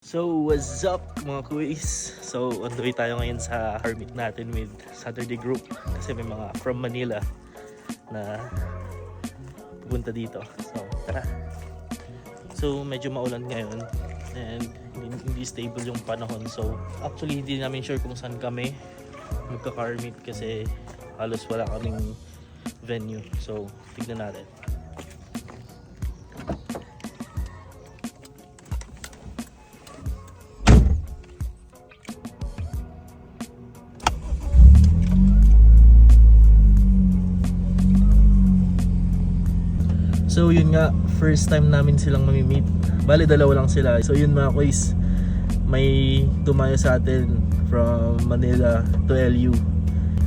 So, what's up mga kuis? So, on the way tayo ngayon sa hermit natin with Saturday group kasi may mga from Manila na pupunta dito. So, tara. So, medyo maulan ngayon and hindi stable yung panahon. So, actually hindi namin sure kung saan kami magka-hermit kasi halos wala kaming venue. So, tignan natin. So yun nga, first time namin silang mamimit. Bali dalawa lang sila. So yun mga kuys, may tumayo sa atin from Manila to LU.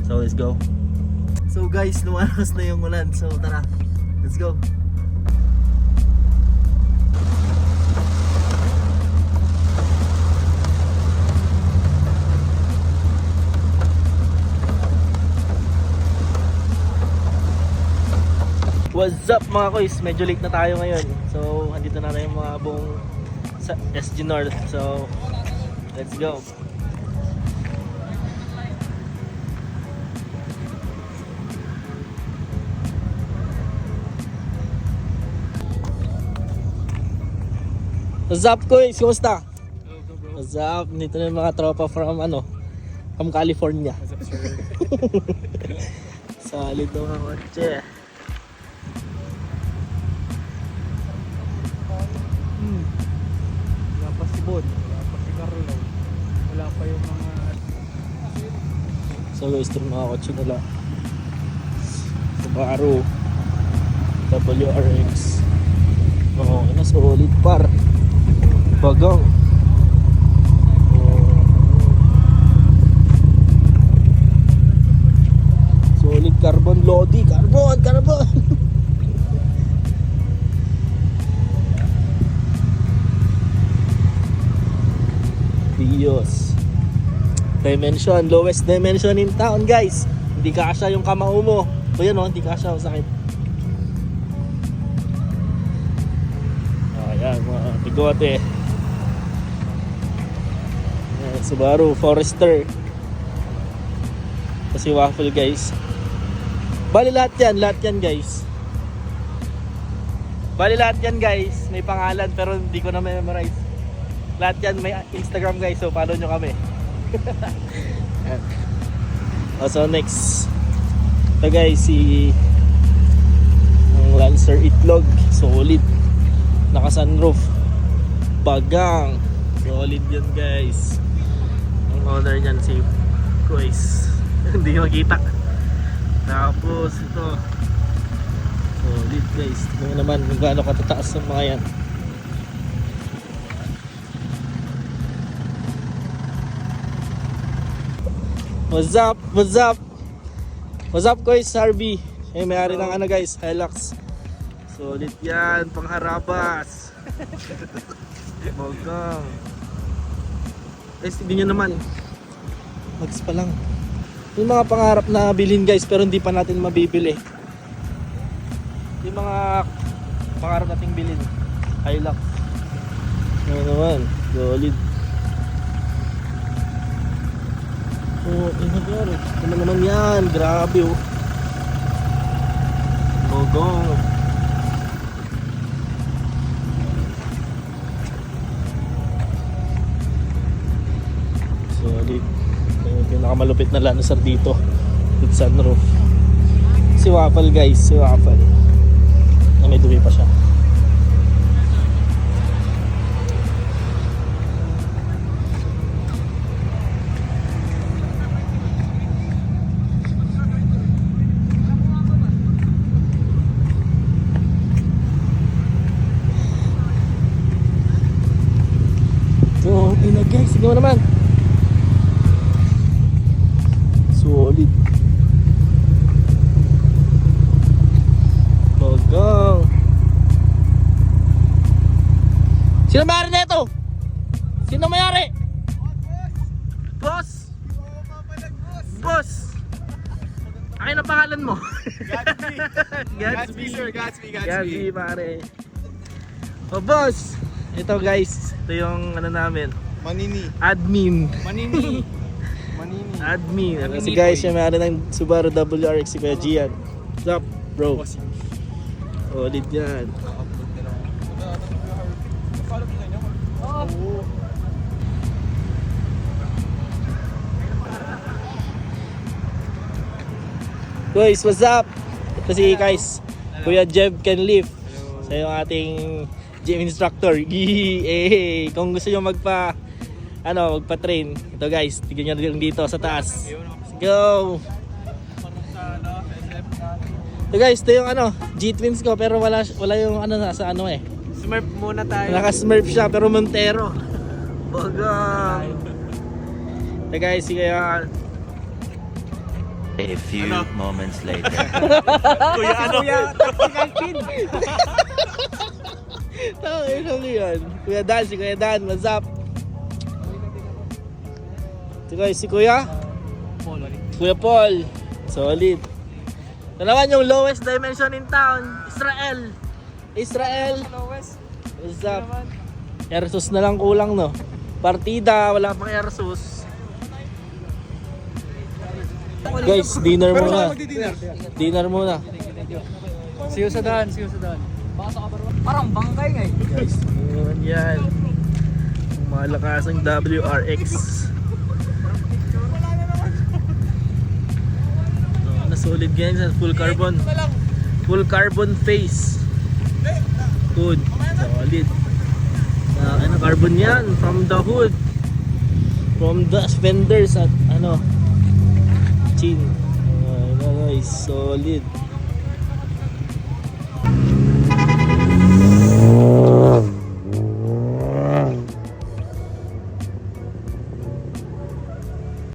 So let's go. So guys, lumalas na yung ulan. So tara, let's go. What's up mga kuys? Medyo late na tayo ngayon. So, andito na yung mga buong sa SG North. So, let's go. What's up kuys? Kumusta? What's up? Dito na yung mga tropa from California. What's up, sir? Solid na mga kotse. Wala pa si Bon, wala pa si Carlo, wala pa yung mga... So guys, ito yung mga kotse nila. Subaru WRX. Oo, na solid par. Bagang. Solid carbon lodi. Carbon. Dios. Dimension, lowest dimension in town guys. Hindi kasya yung kamao mo. O yan o, hindi kasya, sakit. Ayan, mga bigote. Ayan, Subaru Forester. Kasi waffle guys. Bali lahat yan guys. Bali lahat yan guys. May pangalan pero hindi ko na memorize. Lahat yan may Instagram guys, so follow nyo kami. Also next, ito guys, si ang Lancer Itlog. Solid. Naka sunroof. Bagang. Solid yun guys. Ang owner nyan si Kuis. Hindi makita. Tapos ito, solid guys. Tingnan naman kung gaano katataas ng mga yan. What's up? What's up guys, Harvey? May-ari ng guys, Hilux. Solid yan, pangharabas. Bagang. STD nyo naman. Mags pa lang. Yung mga pangarap na bilhin guys, pero hindi pa natin mabibili. Yung mga pangarap nating bilhin, Hilux. Ano naman, solid. Oh, inagari. Naman yan. Grabe oh. Gogong. Solid. Yung pinakamalupit na Lancer dito. With sunroof. Si Waffle guys. Si Waffle. Na may dumi pa siya. Oh, ina guys, tingnan mo naman. Solid. Bagang. Sino may-ari na ito? Sino may-ari? Boss! Boss! Akin ang pangalan mo? Gatsby, sir, Gatsby. Gatsby, pare. Oh, boss! ito guys, ito yung ano namin, Manini. admin. Manini. Manini. Admin. Admin Si ni guys, Boy. yung may ano ng Subaru WRX si Kuya Gian. What's up, bro? Solid yan. Guys, what's up? Ito si guys, Kuya Jeb can lift. So yung ating gym instructor. Kung gusto nyo magpa-train, ito guys, tignan nyo rin dito sa taas. Let's go! Ito guys, ito yung G-Twins ko pero wala yung nasa Smurf muna tayo. Naka-smurf siya pero Montero. Bagang! Ito guys, si Kuya A few moments later. Kuya Kuya, tactical kid. Ano yan? Kuya Dan, si Kuya Dan, what's up? Ito guys, si Kuya Paul, solid. Ito naman yung lowest dimension in town, Israel, Lowest. what's up? Airsus na lang kulang, no? Partida, wala pang Airsus. Guys, dinner muna. Dinner muna. See you sa daan. Parang bangkay nga eh. Guys, yan. Ang malakasang WRX. Solid ganyan sa full carbon face. Good, solid. Carbon yan from the hood, from the fenders at chin. Guys, solid.